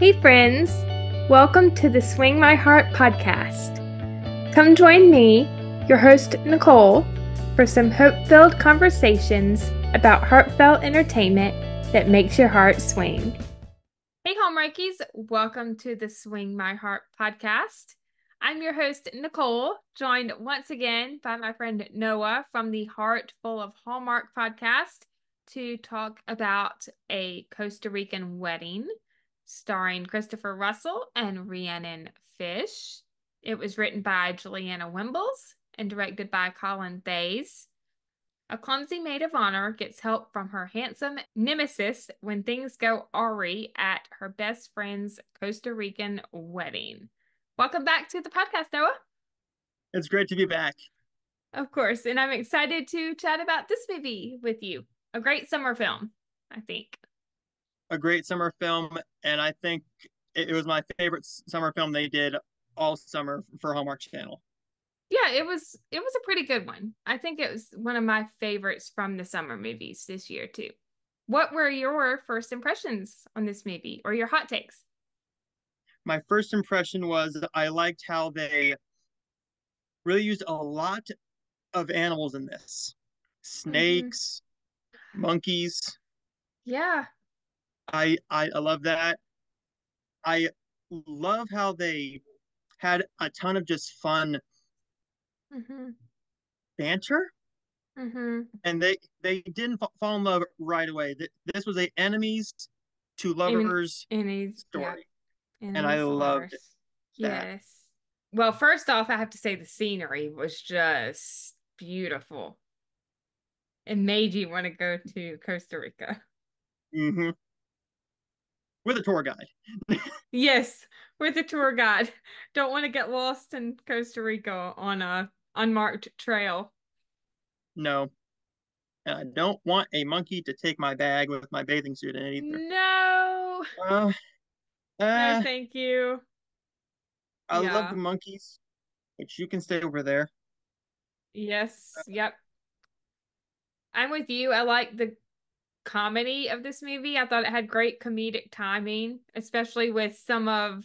Hey, friends. Welcome to the Swing My Heart podcast. Come join me, your host, Nicole, for some hope-filled conversations about heartfelt entertainment that makes your heart swing. Hey, Hallmarkies. Welcome to the Swing My Heart podcast. I'm your host, Nicole, joined once again by my friend Noah from the Heart Full of Hallmark podcast to talk about a Costa Rican wedding starring Christopher Russell and Rhiannon Fish. It was written by Juliana Wimbles and directed by Colin Thays. A clumsy maid of honor gets help from her handsome nemesis when things go awry at her best friend's Costa Rican wedding. Welcome back to the podcast, Noah. It's great to be back. Of course, and I'm excited to chat about this movie with you. A great summer film, I think. A great summer film, and I think it was my favorite summer film they did all summer for Hallmark Channel. Yeah, it was a pretty good one. I think it was one of my favorites from the summer movies this year too. What were your first impressions on this movie or your hot takes? My first impression was I liked how they really used a lot of animals in this. Mm-hmm. Snakes, monkeys. Yeah. I love that. I love how they had a ton of just fun Mm-hmm. banter, Mm-hmm. and they didn't fall in love right away. This was a enemies to And lovers enemies, yeah, story, and I enemies to loved lovers. that. Yes. Well, first off, I have to say the scenery was just beautiful. It made you want to go to Costa Rica. Hmm. With a tour guide. Yes, with a tour guide. Don't want to get lost in Costa Rica on a unmarked trail. No, and I don't want a monkey to take my bag with my bathing suit in it either. No, Uh, no, uh, thank you. I love the Yeah. monkeys, but you can stay over there. Yes. Yep. I'm with you. I like the comedy of this movie. I thought it had great comedic timing, especially with some of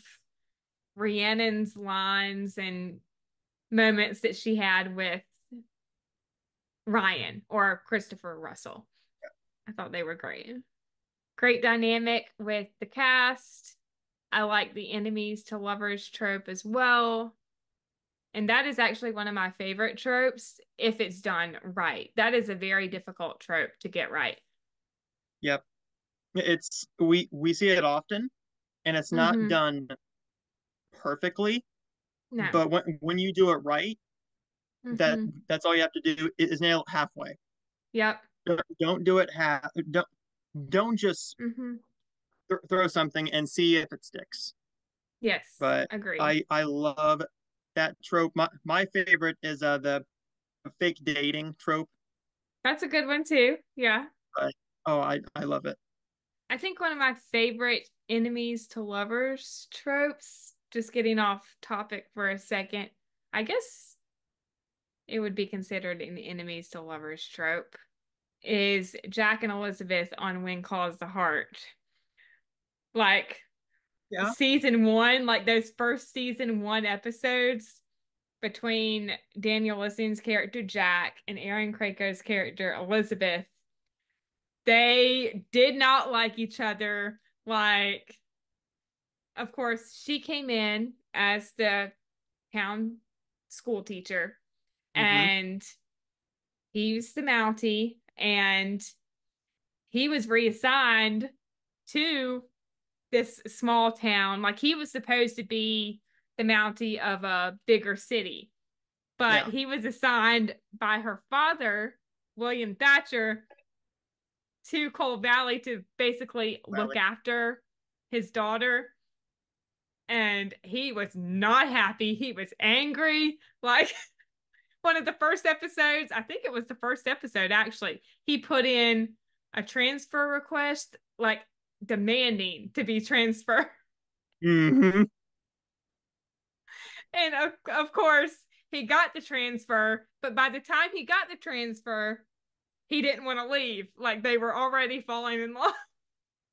Rhiannon's lines and moments that she had with Ryan or Christopher Russell. I thought they were great. Great dynamic with the cast. I like the enemies to lovers trope as well. And that is actually one of my favorite tropes if it's done right. That is a very difficult trope to get right. Yep, we see it often, and it's not Mm-hmm. done perfectly. No. But when you do it right, that Mm-hmm. that's all you have to do is nail it halfway. Yep. Don't do it half. Don't just Mm-hmm. throw something and see if it sticks. Yes. But Agree. I love that trope. My favorite is the fake dating trope. That's a good one too. Yeah. But, oh, I love it. I think one of my favorite enemies to lovers tropes, just getting off topic for a second, I guess it would be considered an enemies to lovers trope, is Jack and Elizabeth on When Calls the Heart. Like Yeah, season one, like those first season one episodes between Daniel Liston's character Jack and Aaron Krako's character Elizabeth, they did not like each other. Like, of course, she came in as the town school teacher, hmm, and he's the Mountie, and he was reassigned to this small town. Like he was supposed to be the Mountie of a bigger city, but yeah, he was assigned by her father, William Thatcher, to Coal Valley to basically look Valley. after his daughter. And he was not happy. He was angry. Like one of the first episodes, I think it was the first episode actually, he put in a transfer request, like demanding to be transferred. Hmm. And of course, he got the transfer, but by the time he got the transfer, he didn't want to leave. Like they were already falling in love.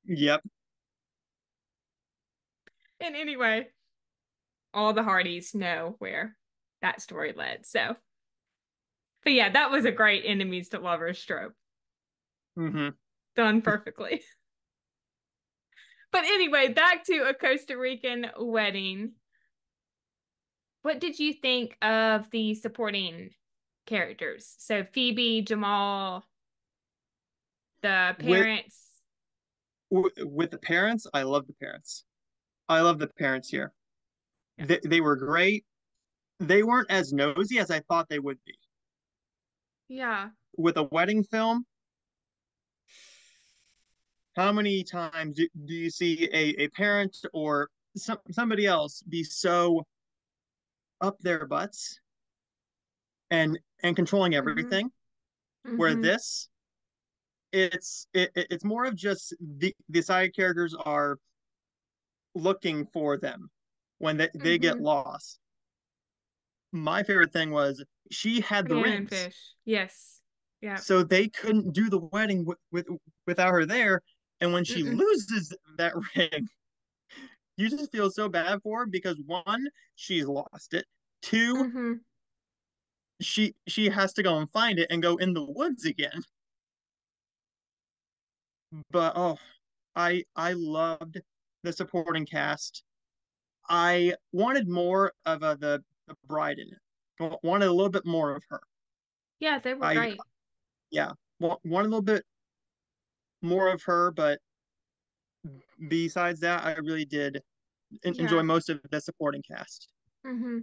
Yep. And anyway, all the Hardys know where that story led. So, but yeah, that was a great enemies to lovers trope. Hmm. Done perfectly. But anyway, back to a Costa Rican wedding. What did you think of the supporting characters? So Phoebe, Jamal, the With parents. with the parents, I love the parents. I love the parents here. Yeah. They were great. They weren't as nosy as I thought they would be. Yeah. With a wedding film, how many times do you see a parent or somebody else be so up their butts and controlling Mm-hmm. everything? Where Mm-hmm. this, it's more of just the side characters are looking for them when they get Mm-hmm. lost. My favorite thing was she had the Banana and rings, fish. Yes. Yeah. so they couldn't do the wedding without her there. And when she Mm-mm. loses that ring, you just feel so bad for her because one, she's lost it. Two, Mm-hmm. she has to go and find it and go in the woods again. But oh, I loved the supporting cast. I wanted more of the bride in it. Wanted a little bit more of her. Yeah, they were I great. yeah, wanted a little bit more of her, but besides that, I really did enjoy Yeah. most of the supporting cast. Mm-hmm.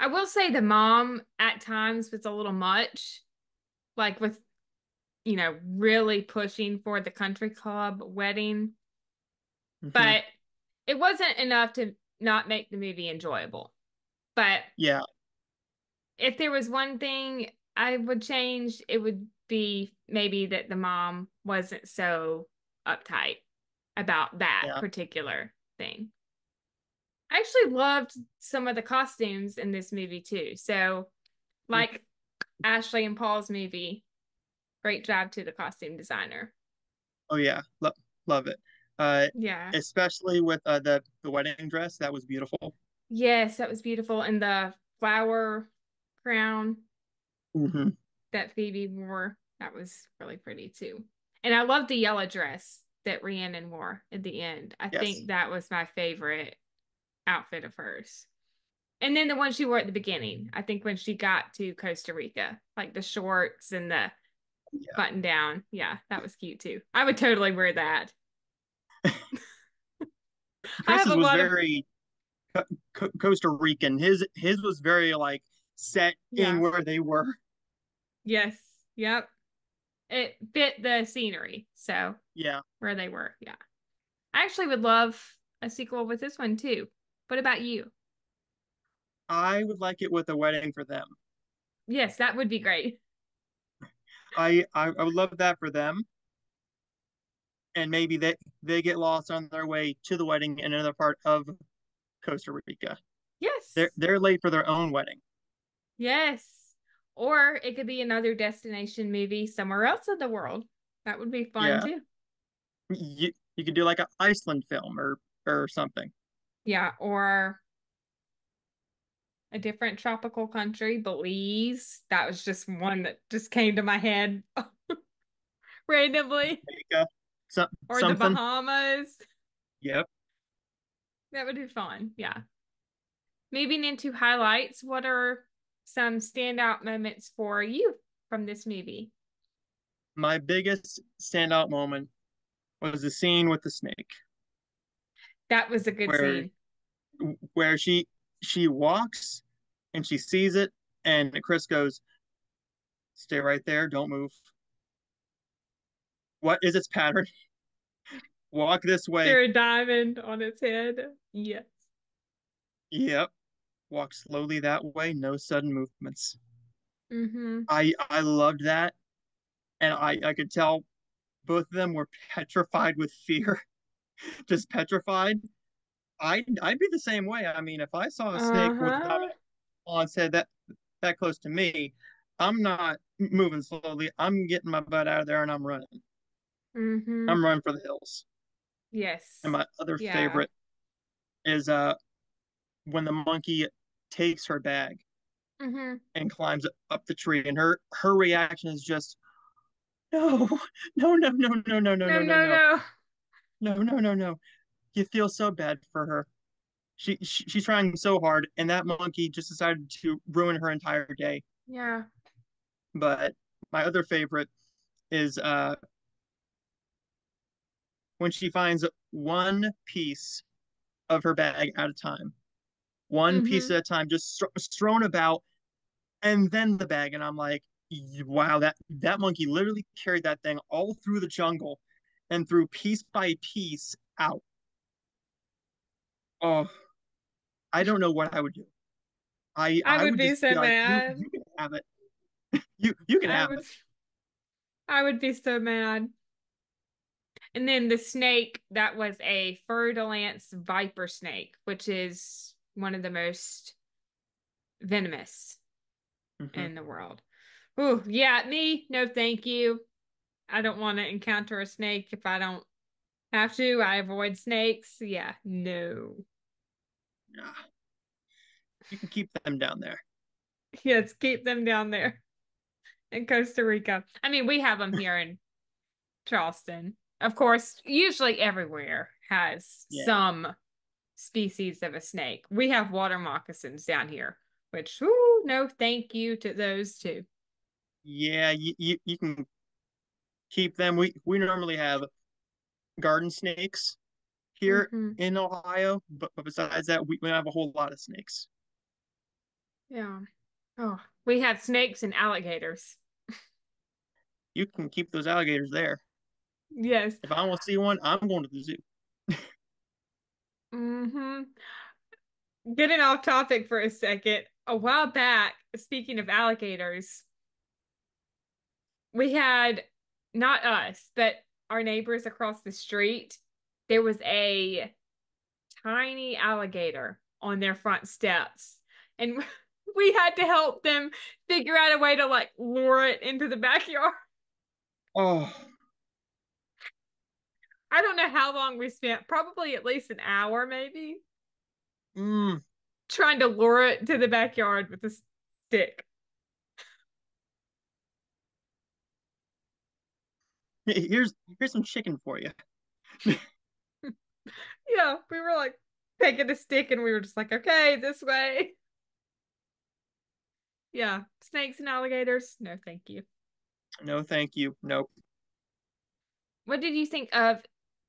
I will say the mom at times was a little much, like with, really pushing for the country club wedding, Hmm. but it wasn't enough to not make the movie enjoyable. But Yeah, if there was one thing I would change, it would be maybe that the mom wasn't so uptight about that yeah. particular thing. I actually loved some of the costumes in this movie too. So, like Ashley and Paul's movie, great job to the costume designer. Oh yeah, love it. Uh, Yeah. Especially with the wedding dress, that was beautiful. Yes, that was beautiful. And the flower crown Hmm. that Phoebe wore, that was really pretty too. And I love the yellow dress that Rhiannon wore at the end. I Yes. think that was my favorite outfit of hers. And then the one she wore at the beginning, I think when she got to Costa Rica, like the shorts and the Yeah. button down. Yeah, that was cute too. I would totally wear that. I have Chris's a was lot of, very Costa Rican. His was very like set in yeah, where they were. yes, yep. It fit the scenery. So Yeah, where they were, yeah. I actually would love a sequel with this one too. What about you? I would like it with a wedding for them. Yes, that would be great. I would love that for them, and maybe they get lost on their way to the wedding in another part of Costa Rica. Yes, They're late for their own wedding. yes. Or it could be another destination movie somewhere else in the world. That would be fun Yeah, too. you could do like an Iceland film or something. Yeah, or a different tropical country, Belize. That was just one that just came to my head randomly. Jamaica, Or the something. Bahamas. Yep. That would be fun. Yeah. Moving into highlights, what are some standout moments for you from this movie? My biggest standout moment was the scene with the snake, That was a good where scene. where she walks and she sees it, and Chris goes, "Stay right there, don't move. What is its pattern? Walk this way." There a diamond on its head. Yes. Yep. Walk slowly that way, no sudden movements. Mm-hmm. I loved that, and I could tell both of them were petrified with fear, just petrified. I'd be the same way. I mean, if I saw a snake with a Uh-huh. diamond on its head that close to me, I'm not moving slowly. I'm getting my butt out of there and I'm running. Mm-hmm. I'm running for the hills. And Yes. my other Yeah. favorite is when the monkey takes her bag Mm-hmm. and climbs up the tree, and her reaction is just no, no, no, no, no, no, no, No, no, no, no, no, no. no, no, no, no. You feel so bad for her. She's trying so hard, and that monkey just decided to ruin her entire day. Yeah. But my other favorite is when she finds one piece of her bag at a time, one piece Mm-hmm. at a time, just strewn about, and then the bag. And I'm like, wow, that monkey literally carried that thing all through the jungle and through piece by piece out. Oh, I don't know what I would do. I I would would be just so be like, mad. you can have it. You can I have would it. I would be so mad. And then the snake, that was a fer-de-lance viper snake, which is one of the most venomous Hmm. in the world. Ooh, yeah, me, no thank you. I don't want to encounter a snake if I don't have to. I avoid snakes. Yeah, no. Yeah, you can keep them down there. Yes, keep them down there in Costa Rica. I mean, we have them here in Charleston. Of course, usually everywhere has Yeah. some species of a snake. We have water moccasins down here, which, ooh, no, thank you to those too. Yeah, you can keep them. We normally have garden snakes here Hmm. in Ohio, but besides that, we don't have a whole lot of snakes. Yeah. Oh, we have snakes and alligators. You can keep those alligators there. Yes. If I want to see one, I'm going to the zoo. Hmm. Getting off topic for a second. A while back, speaking of alligators, we had not us, but our neighbors across the street. There was a tiny alligator on their front steps. And we had to help them figure out a way to like lure it into the backyard. Oh, I don't know how long we spent, probably at least an hour, maybe, mm. trying to lure it to the backyard with a stick. Here's some chicken for you. Yeah, we were like taking a stick and we were just like, okay, this way. Yeah, snakes and alligators. No, thank you. No, thank you. Nope. What did you think of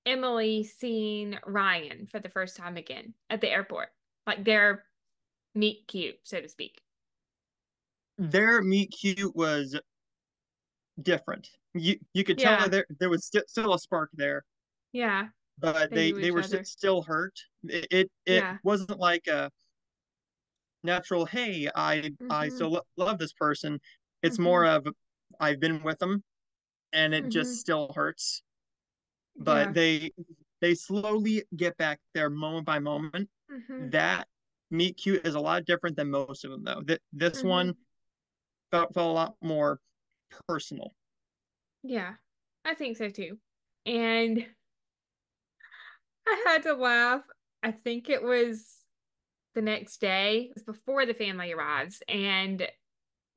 Emily seeing Ryan for the first time again at the airport? Like their meet cute, so to speak. Their meet cute was different. You could tell Yeah, there was still a spark there, yeah. but They knew they each were other. still hurt. It Yeah. wasn't like a natural, hey, I Mm-hmm. still love this person. It's Mm-hmm. more of I've been with them and it just Mm-hmm. still hurts. But Yeah. they slowly get back there moment by moment. Mm-hmm. That meet cute is a lot different than most of them though. This Mm-hmm. one felt a lot more personal. Yeah. I think so too. And I had to laugh. I think it was the next day, it was before the family arrives, and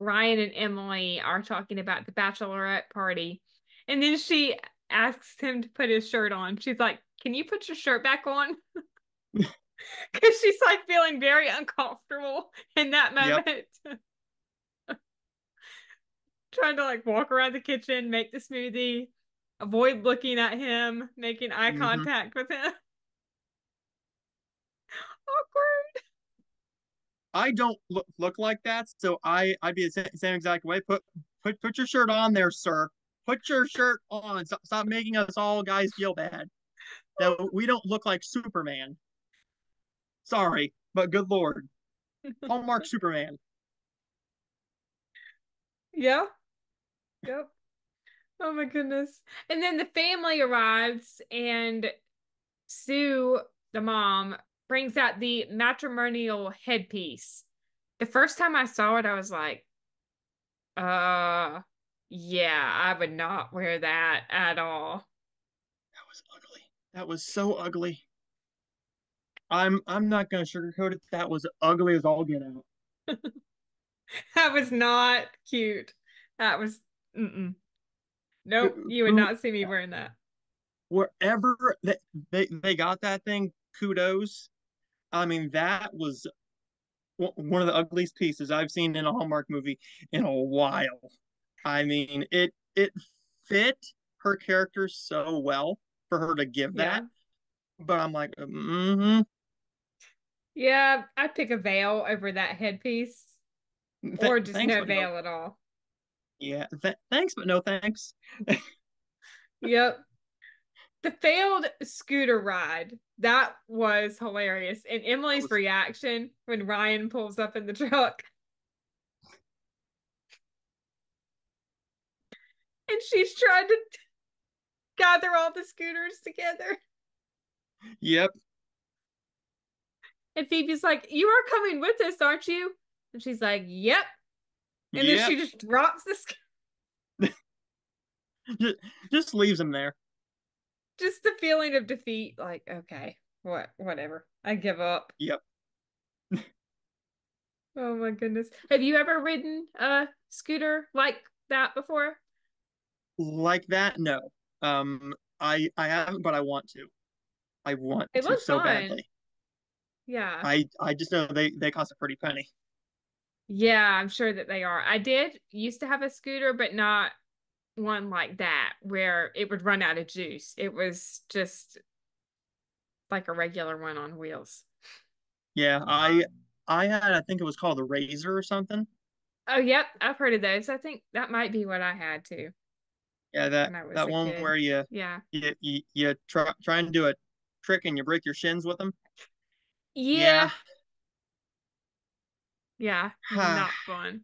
Ryan and Emily are talking about the bachelorette party. And then she asks him to put his shirt on. She's like, "Can you put your shirt back on?" Because she's like feeling very uncomfortable in that Yep. moment. Trying to like walk around the kitchen, make the smoothie, avoid looking at him, making eye Hmm. contact with him. Awkward. I don't look like that, so I'd be the same exact way. Put your shirt on there, sir. Put your shirt on. Stop making us all guys feel bad that we don't look like Superman. Sorry, but good lord, Hallmark Superman. Yeah. Yep. Oh my goodness. And then the family arrives, and Sue, the mom, brings out the matrimonial headpiece. The first time I saw it, I was like, uh, yeah, I would not wear that at all. That was ugly. That was so ugly. I'm not gonna sugarcoat it. That was ugly as all get out. That was not cute. That was, mm-mm. Nope, you would Who not see me wearing that. wherever they got that thing, kudos. I mean, that was one of the ugliest pieces I've seen in a Hallmark movie in a while. I mean, it fit her character so well for her to give that, Yeah. but I'm like, mm-hmm. Yeah, I'd pick a veil over that headpiece or just Thanks, no but no. veil at all. Yeah, thanks, but no thanks. Yep. The failed scooter ride, that was hilarious. And That Emily's was reaction when Ryan pulls up in the truck and she's trying to gather all the scooters together. yep, And Phoebe's like, "You are coming with us, aren't you?" And she's like, "Yep." And then yep. she just drops Just, just leaves him there. just the feeling of defeat. Like, okay, whatever. I give up. Yep. Oh my goodness. Have you ever ridden a scooter like that before? Like that, no. I haven't, but I want to. I want It to looked so fun. badly. Yeah. I just know they cost a pretty penny. Yeah, I'm sure that they are. I did used to have a scooter, but not one like that where it would run out of juice. It was just like a regular one on wheels. Yeah, I had I think it was called the Razor or something. Oh, yep, I've heard of those. I think that might be what I had too Yeah, when I was that a one kid. where Yeah. you try and do a trick and you break your shins with them. Yeah. Yeah. Yeah. Not fun.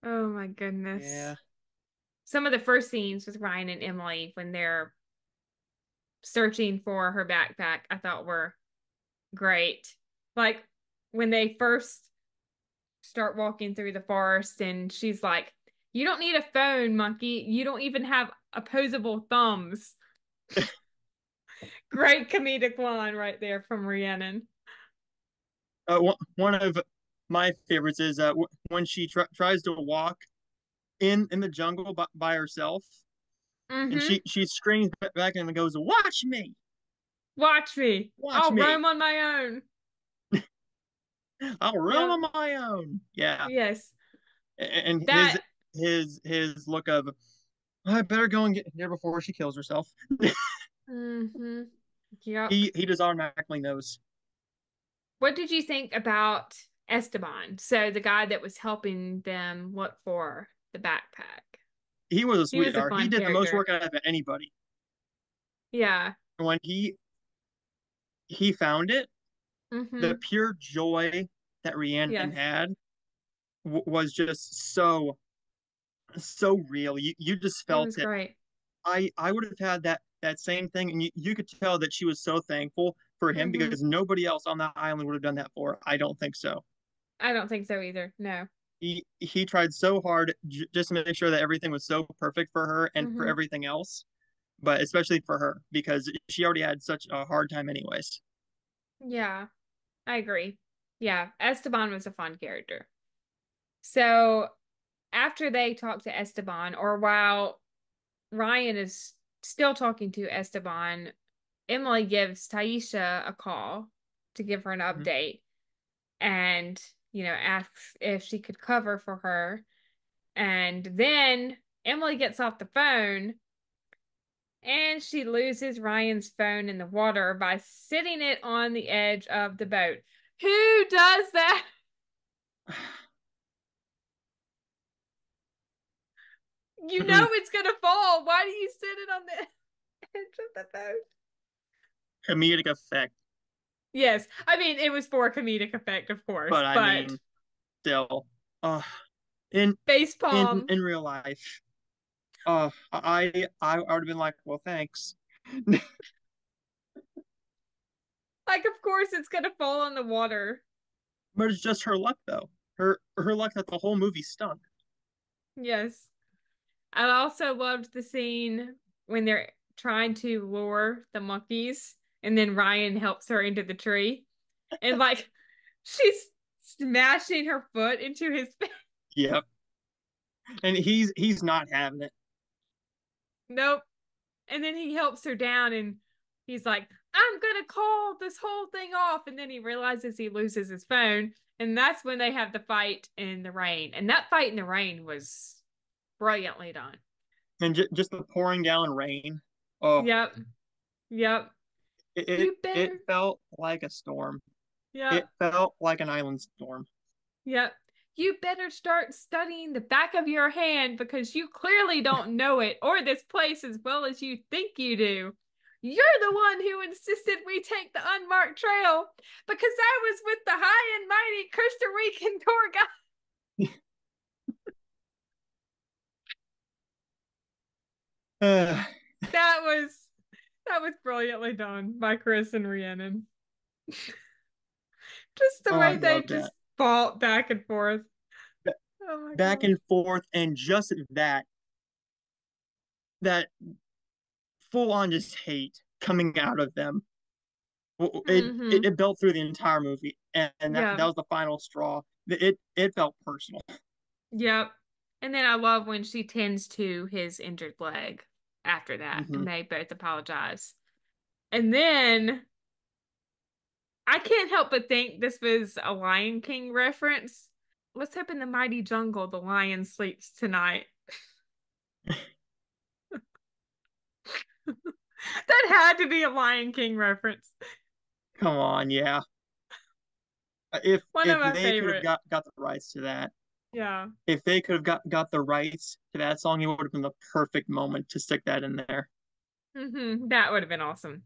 Oh my Yeah. goodness. Some of the first scenes with Ryan and Emily when they're searching for her backpack, I thought were great. Like when they first start walking through the forest and she's like, "You don't need a phone, monkey. You don't even have opposable thumbs." Great comedic line right there from Rhiannon. One of my favorites is when she tries to walk in the jungle by herself, and Mm-hmm. she screams back and goes, "Watch me, Watch me. watch I'll me! roam on my own. I'll roam Yep. on my own." Yeah, Yes. and That his look of, I better go and get here before she kills herself. mm-hmm. Yep. He just automatically knows. What did you think about Esteban? So the guy that was helping them look for the backpack. He was a He was a sweetheart. He fun did the most character. work out of anybody. Yeah. When he found it, the Mm-hmm. pure joy that Rhiannon Yes. had was just so real. You just It felt was it. great. I would have had that same thing, and you could tell that she was so thankful for him Mm-hmm. because nobody else on that island would have done that for her. I don't think so. I don't think so either. No. He tried so hard just to make sure that everything was so perfect for her and for Mm-hmm. everything else, but especially for her because she already had such a hard time anyways. Yeah, I agree. Yeah, Esteban was a fun character. So after they talk to Esteban, or while Ryan is still talking to Esteban, Emily gives Taisha a call to give her an Mhm. update and, asks if she could cover for her. And then Emily gets off the phone and she loses Ryan's phone in the water by sitting it on the edge of the boat. Who does that? You know it's gonna fall. Why do you sit it on the edge of the boat? Comedic effect, Yes, I mean it was for comedic effect, of course, but I but mean, still, uh, in face palm. in real life, I would have been like, well, thanks. Like, of course it's gonna fall on the water. But it's just her luck, though. Her luck that the whole movie stunk. Yes. I also loved the scene when they're trying to lure the monkeys And then Ryan helps her into the tree. And like she's smashing her foot into his face. Yep. And he's not having it. Nope. And then he helps her down and he's like, I'm gonna call this whole thing off. And then he realizes he loses his phone. And that's when they have the fight in the rain. And that fight in the rain was brilliantly done. And just the pouring down rain. Oh, Yep. Yep. it You it better. felt like a storm. Yep. It felt like an island storm. Yep. You better start studying the back of your hand because you clearly don't know it or this place as well as you think you do. You're the one who insisted we take the unmarked trail because I was with the high and mighty Costa Rican tour guide. Uh, That was that was brilliantly done by Chris and Rhiannon. Just the oh, I way they love just that. fought back and forth. Oh my Back God. and forth, and just that full on just hate coming out of them. Mm-hmm. It built through the entire movie, and that Yeah. was the final straw. It felt personal. Yep. And then I love when she tends to his injured leg after that, Hmm. and they both apologize. And then I can't help but think this was a Lion King reference. Let's hope in the mighty jungle the lion sleeps tonight. That had to be a Lion King reference. Come on, yeah. If One of if my they could have favorite. got the rights to that, Yeah. if they could have got the rights to that song, it would have been the perfect moment to stick that in there. That would have been awesome.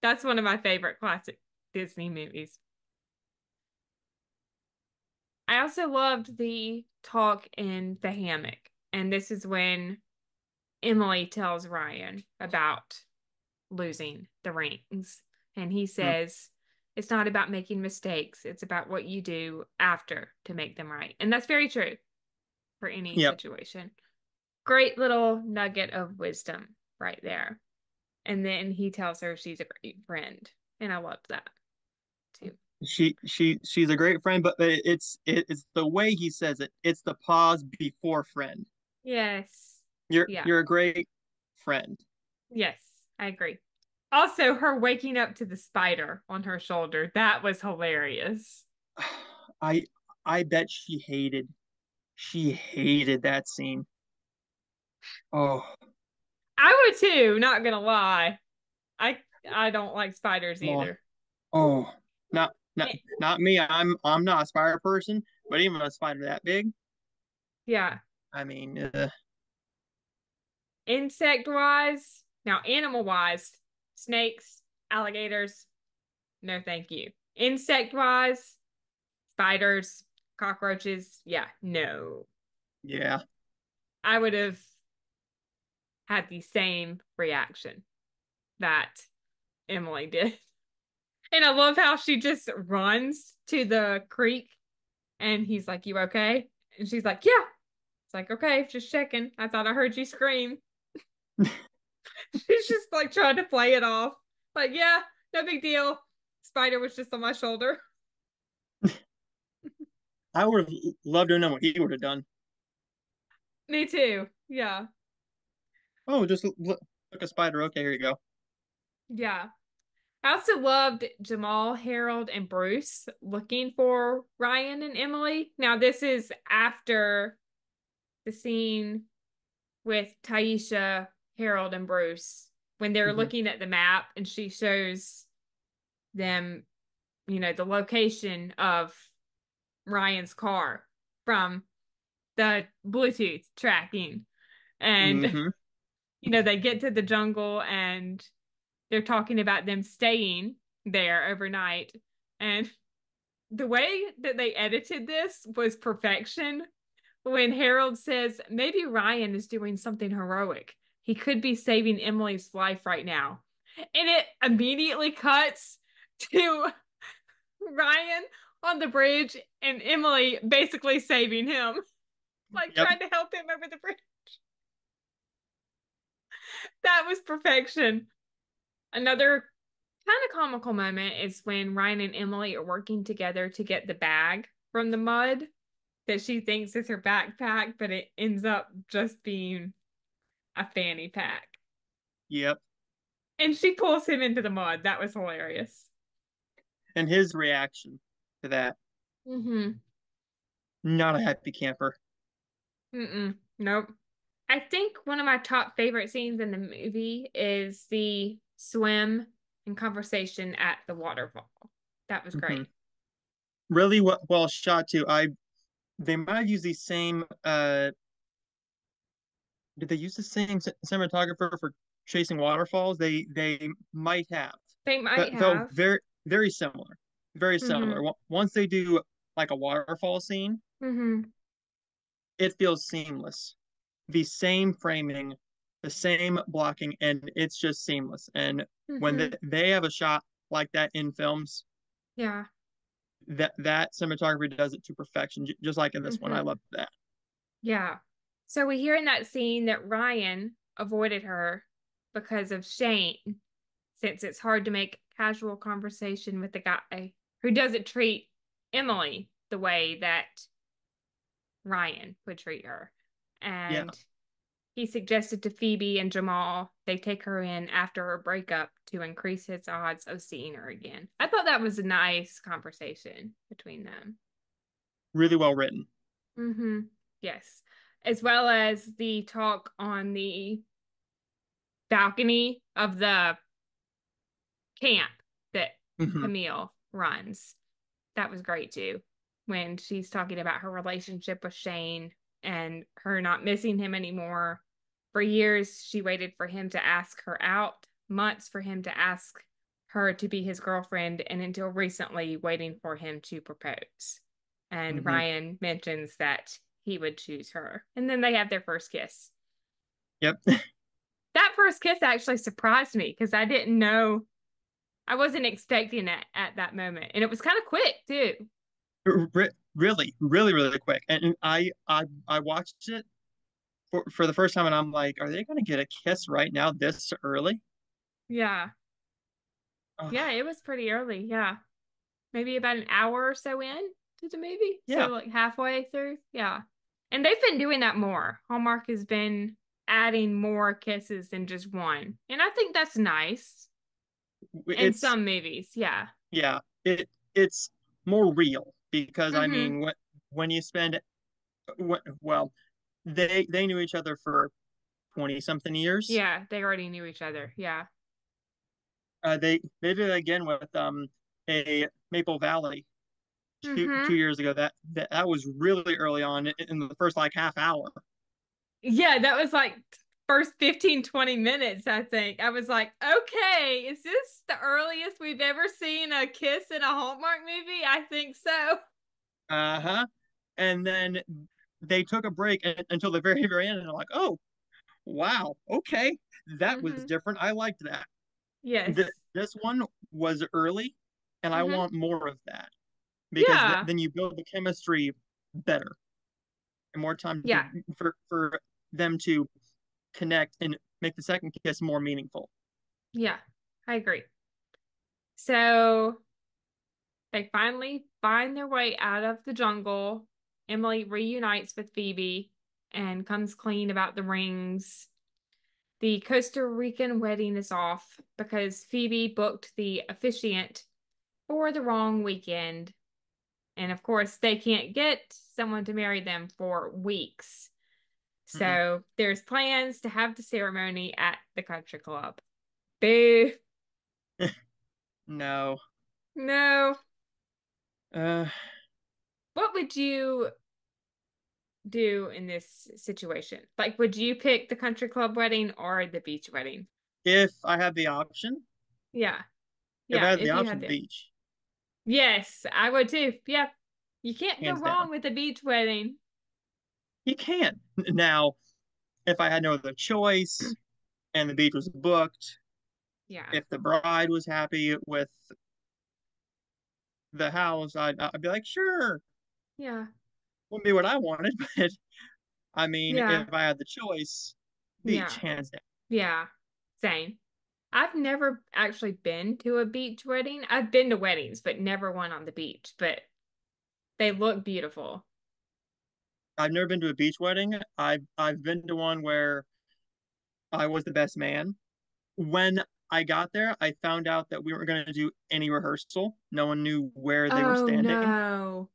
That's one of my favorite classic Disney movies. I also loved the talk in the hammock. And this is when Emily tells Ryan about losing the rings. And he Mm, says, it's not about making mistakes, it's about what you do after to make them right. And that's very true for any yep. situation. Great little nugget of wisdom right there. And then he tells her she's a great friend. And I loved that too. She's a great friend, but it's the way he says it. It's the pause before friend. Yes. Yeah. You're a great friend. Yes. I agree. Also, her waking up to the spider on her shoulder. That was hilarious. I I bet she hated that scene. Oh, I would too, not gonna lie. I don't like spiders oh, either. oh. Not not Eh, not me. I'm not a spider person, but even a spider that big, Yeah. I mean, Insect wise, now animal wise, snakes, alligators, no thank you. Insect wise, spiders, cockroaches, yeah, no. yeah. I would have had the same reaction that Emily did. And I love how she just runs to the creek and he's like, you okay? And she's like, yeah. It's like, okay, just checking. I thought I heard you scream. She's just like trying to play it off. Like, yeah, no big deal. Spider was just on my shoulder. I would have loved to know what he would have done. Me too. Yeah. Oh, just look a spider. Okay, here you go. Yeah. I also loved Jamal, Harold, and Bruce looking for Ryan and Emily. Now, this is after the scene with Taisha, Harold, and Bruce when they're Hmm. looking at the map and she shows them, the location of Ryan's car from the Bluetooth tracking. And, Hmm. they get to the jungle and they're talking about them staying there overnight. And the way that they edited this was perfection. When Harold says, maybe Ryan is doing something heroic. He could be saving Emily's life right now. And it immediately cuts to Ryan on the bridge and Emily basically saving him, like Yep. trying to help him over the bridge. That was perfection. Another kind of comical moment is when Ryan and Emily are working together to get the bag from the mud that she thinks is her backpack, but it ends up just being a fanny pack. Yep. And she pulls him into the mud. That was hilarious. And his reaction to that, Mm-hmm. not a happy camper. Mm-mm. Nope. I think one of my top favorite scenes in the movie is the swim and conversation at the waterfall. That was Hmm. great. Really well shot too. They might have used the same did they use the same cinematographer for Chasing Waterfalls? They might have. They might But felt have. very similar. Very Mm-hmm. similar. Once they do like a waterfall scene, Mm-hmm. it feels seamless. The same framing, the same blocking, and it's just seamless. And when Mm-hmm. they have a shot like that in films, Yeah. that cinematography does it to perfection, just like in this one. I Mm-hmm. love that. Yeah. So we hear in that scene that Ryan avoided her because of Shane, since it's hard to make casual conversation with the guy who doesn't treat Emily the way that Ryan would treat her. Yeah, And he suggested to Phoebe and Jamal they take her in after her breakup to increase his odds of seeing her again. I thought that was a nice conversation between them. really well written. Mm-hmm. Yes. As well as the talk on the balcony of the camp that Hmm. Camille runs. That was great too. When she's talking about her relationship with Shane and her not missing him anymore. For years, she waited for him to ask her out, months for him to ask her to be his girlfriend, and until recently, waiting for him to propose. And Hmm. Ryan mentions that he would choose her. And then they have their first kiss. Yep. That first kiss actually surprised me because I didn't know, I wasn't expecting it at that moment. And it was kind of quick too. Really quick. And I watched it for the first time, and I'm like, are they going to get a kiss right now this early? Yeah. Yeah, Ugh. it was pretty early. Yeah. Maybe about an hour or so in to the movie. So Yeah, like halfway through. Yeah. And they've been doing that more. Hallmark has been adding more kisses than just one. And I think that's nice in it's some movies. Yeah. yeah, it's more real because I Mm-hmm. mean, when you spend well, they knew each other for 20 something years. Yeah, they already knew each other. Yeah. They did it again with a Maple Valley two Mm-hmm. years ago. That was really early on in the first like half hour. Yeah, that was like first 15, 20 minutes, I think. I was like, okay, is this the earliest we've ever seen a kiss in a Hallmark movie? I think so. Uh-huh. And then they took a break until the very end, and I'm like, oh wow, okay, that was Mm-hmm. different. I liked that. Yes. This one was early, and I Mm-hmm. want more of that because Yeah. then you build the chemistry better and more time to Yeah. for them to connect and make the second kiss more meaningful. Yeah. I agree. So they finally find their way out of the jungle. Emily reunites with Phoebe and comes clean about the rings. The Costa Rican wedding is off because Phoebe booked the officiant for the wrong weekend. And of course, they can't get someone to marry them for weeks. Hmm. So there's plans to have the ceremony at the country club. Boo. No. No. Uh, What would you do in this situation? Like, would you pick the country club wedding or the beach wedding? if I had the option, Yeah. if I Yeah, had the if you option, had the to. beach, Yes, I would too. Yeah. You can't go hands down. wrong with a beach wedding. You can. Now, if I had no other choice and the beach was booked, Yeah. if the bride was happy with the house, I'd be like, sure, Yeah. wouldn't be what I wanted, but I mean, Yeah. if I had the choice, beach, Yeah. hands down. Yeah. Same. I've never actually been to a beach wedding. I've been to weddings, but never one on the beach. But they look beautiful. I've never been to a beach wedding. I've been to one where I was the best man. When I got there, I found out that we weren't going to do any rehearsal. No one knew where they were Oh standing. no.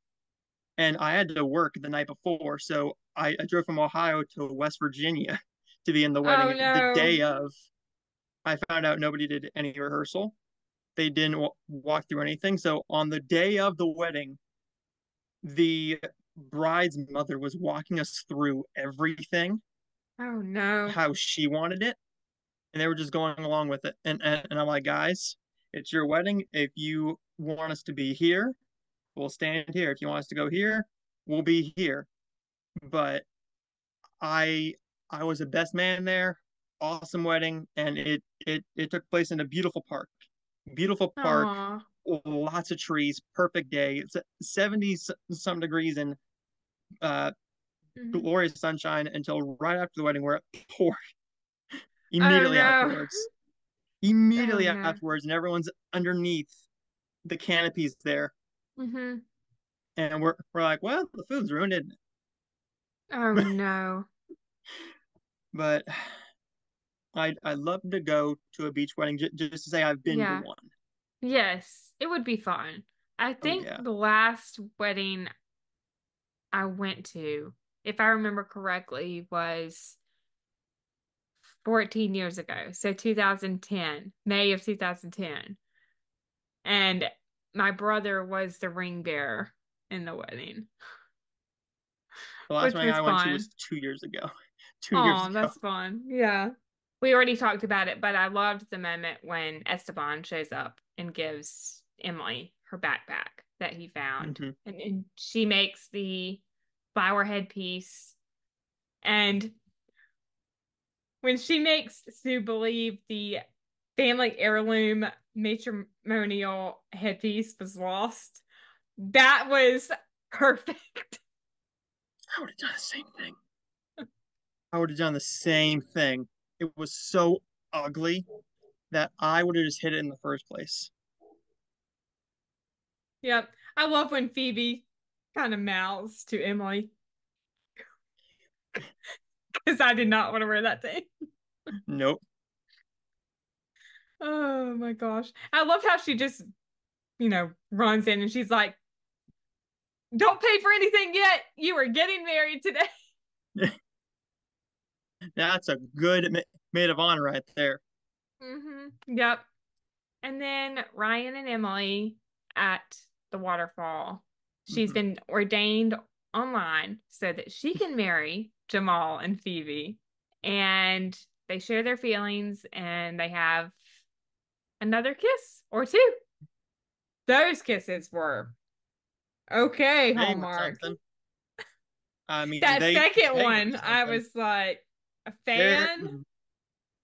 And I had to work the night before. So I drove from Ohio to West Virginia to be in the Oh wedding. The no. day of, I found out nobody did any rehearsal. They didn't walk through anything. So on the day of the wedding, the bride's mother was walking us through everything, Oh no. how she wanted it, and they were just going along with it. And I'm like, guys, it's your wedding. If you want us to be here, we'll stand here. If you want us to go here, we'll be here. But I I was the best man there. Awesome wedding, and it took place in a beautiful park. Beautiful park, Aw. lots of trees, perfect day. It's 70 some degrees and uh Mhm. glorious sunshine until right after the wedding where it poured Oh immediately no. afterwards. Oh Immediately no. afterwards, and everyone's underneath the canopies there. Hmm. And we're like, well, the food's ruined, isn't Oh it? no. But I'd love to go to a beach wedding just to say I've been to Yeah. one. Yes, it would be fun. I Oh think yeah. the last wedding I went to, if I remember correctly, was 14 years ago. So 2010, May of 2010. And my brother was the ring bearer in the wedding, The last which wedding was I went to fun. was 2 years ago. 2 years Oh, ago. that's fun. Yeah. We already talked about it, but I loved the moment when Esteban shows up and gives Emily her backpack that he found. Hmm. And she makes the flower headpiece. And when she makes Sue believe the family heirloom matrimonial headpiece was lost, that was perfect. I would have done the same thing. I would have done the same thing. It was so ugly that I would have just hit it in the first place. Yep. I love when Phoebe kind of mouths to Emily because I did not want to wear that thing. Nope. Oh my gosh. I love how she just, runs in and she's like, don't pay for anything yet. You are getting married today. That's a good maid of honor right there. Yep. And then Ryan and Emily at the waterfall. She's Hmm. been ordained online so that she can marry Jamal and Phoebe. And they share their feelings and they have another kiss or two. Those kisses were okay, They were Hallmark. something. I mean, That second they were one, I something. was like a There fan.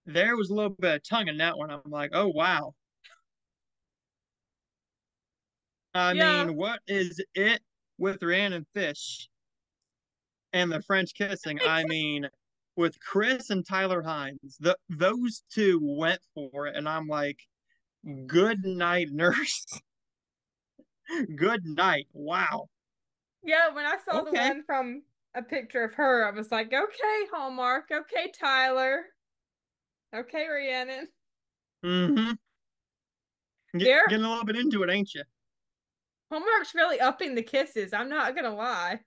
there was a little bit of tongue in that one. I'm like, oh wow. I Yeah. mean, what is it with Rhiannon Fish and the French kissing? I mean, with Chris and Tyler Hines, those two went for it, and I'm like, good night, nurse. Good night. Wow. Yeah, when I saw the Okay. one from a picture of her, I was like, okay, Hallmark, okay, Tyler, okay, Rhiannon. Mm-hmm. They're Getting a little bit into it, ain't you? Hallmark's really upping the kisses. I'm not gonna lie.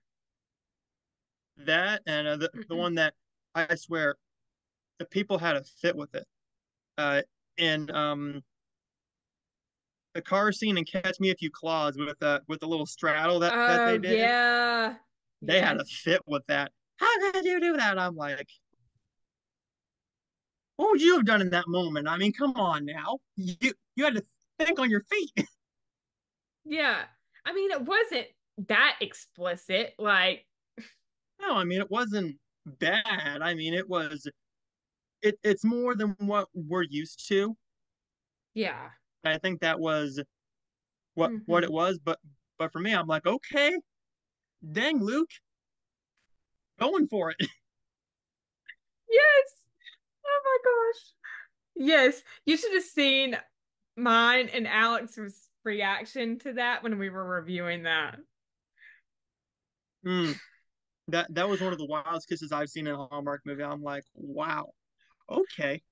That and the Mm-mm. one that I swear the people had a fit with it. In the car scene and Catch Me If You Claus with the little straddle that Oh they did, yeah. they had a Yes. fit with that. How did you do that? I'm like, what would you have done in that moment? I mean, come on now. You had to think on your feet. Yeah. I mean, it wasn't that explicit. Like, No, I mean it wasn't bad. I mean it's more than what we're used to. yeah. I think that was what it Hmm. was, but for me, I'm like, okay, dang Luke, going for it. Yes. Oh my gosh. Yes, you should have seen mine and Alex's reaction to that when we were reviewing that. Mm, that was one of the wildest kisses I've seen in a Hallmark movie. I'm like, wow, okay.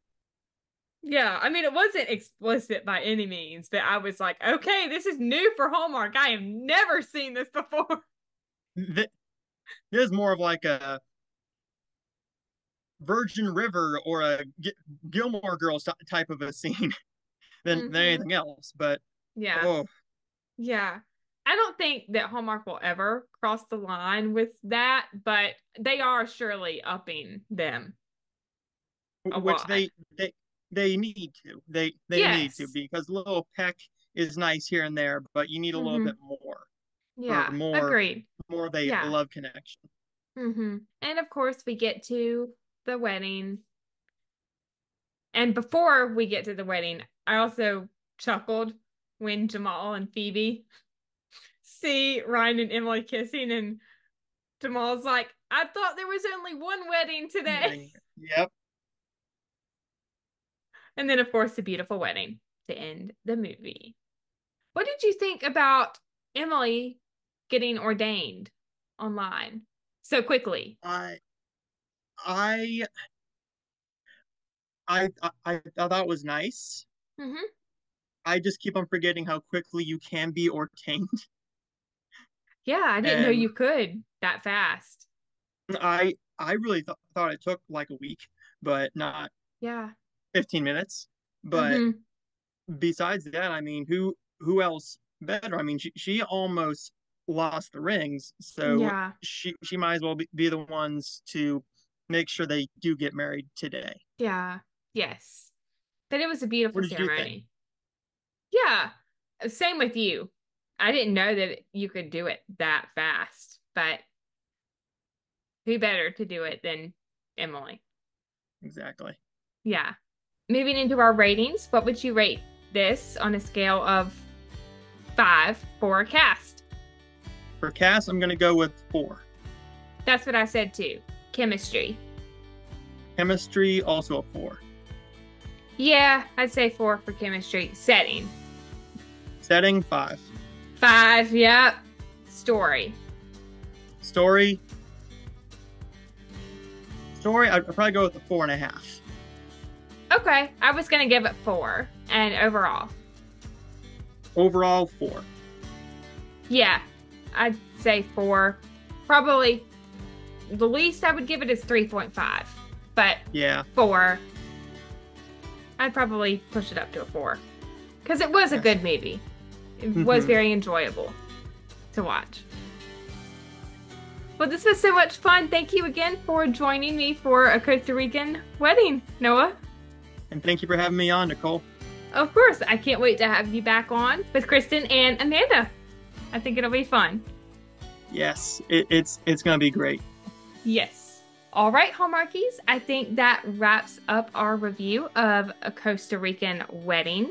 Yeah, I mean, it wasn't explicit by any means, but I was like, okay, this is new for Hallmark. I have never seen this before. Th There's more of like a Virgin River or a Gilmore Girls type of a scene than Hmm. anything else. But Yeah, oh, yeah. I don't think that Hallmark will ever cross the line with that, but they are surely upping them a which lot. they need to. They need to Yes. because a little peck is nice here and there, but you need a little bit Hmm. more for Yeah, agreed. more of a Yeah. love connection. And of course, we get to the wedding. And before we get to the wedding, I also chuckled when Jamal and Phoebe see Ryan and Emily kissing, and Jamal's like, I thought there was only one wedding today. Yep. And then, of course, the beautiful wedding to end the movie. What did you think about Emily getting ordained online so quickly? I I thought that was nice. Hmm. I just keep on forgetting how quickly you can be ordained. Yeah, I didn't know And you could that fast. I really thought it took like a week, but not Yeah. 15 minutes. But Hmm. besides that, I mean, who else better? I mean, she almost lost the rings, so Yeah. she might as well be the ones to make sure they do get married today. Yeah. Yes. But it was a What beautiful did you think? ceremony. Yeah. Same with you. I didn't know that you could do it that fast, but who better to do it than Emily? Exactly. Yeah. Moving into our ratings, what would you rate this on a scale of 5 for cast? For Cass, I'm gonna go with 4. That's what I said too. Chemistry. Chemistry, also a 4. Yeah, I'd say 4 for chemistry. Setting. Setting, 5. 5, yep. Story. Story, I'd probably go with a 4.5. Okay, I was gonna give it 4. And overall. Overall, 4. Yeah, I'd say 4. Probably the least I would give it is 3.5. But Yeah. 4, I'd probably push it up to a 4. Because it was a Yes. good movie. It was Hmm. very enjoyable to watch. Well, this was so much fun. Thank you again for joining me for a Costa Rican wedding, Noah. And thank you for having me on, Nicole. Of course, I can't wait to have you back on with Kristen and Amanda. I think it'll be fun. Yes, it's gonna be great. Yes. All right, Hallmarkies. I think that wraps up our review of a Costa Rican wedding.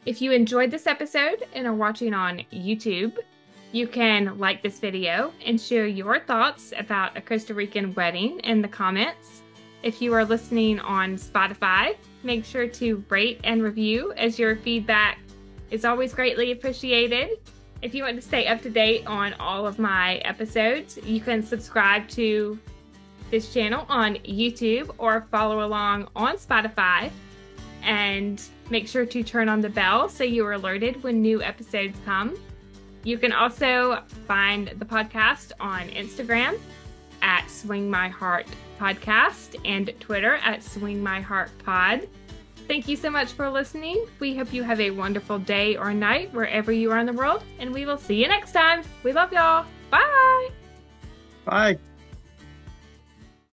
If you enjoyed this episode and are watching on YouTube, you can like this video and share your thoughts about a Costa Rican wedding in the comments. If you are listening on Spotify, make sure to rate and review, as your feedback is always greatly appreciated. If you want to stay up to date on all of my episodes, you can subscribe to this channel on YouTube or follow along on Spotify. And make sure to turn on the bell so you are alerted when new episodes come. You can also find the podcast on Instagram at Swing My Heart Podcast and Twitter at Swing My Heart Pod. Thank you so much for listening. We hope you have a wonderful day or night wherever you are in the world, and we will see you next time. We love y'all. Bye. Bye.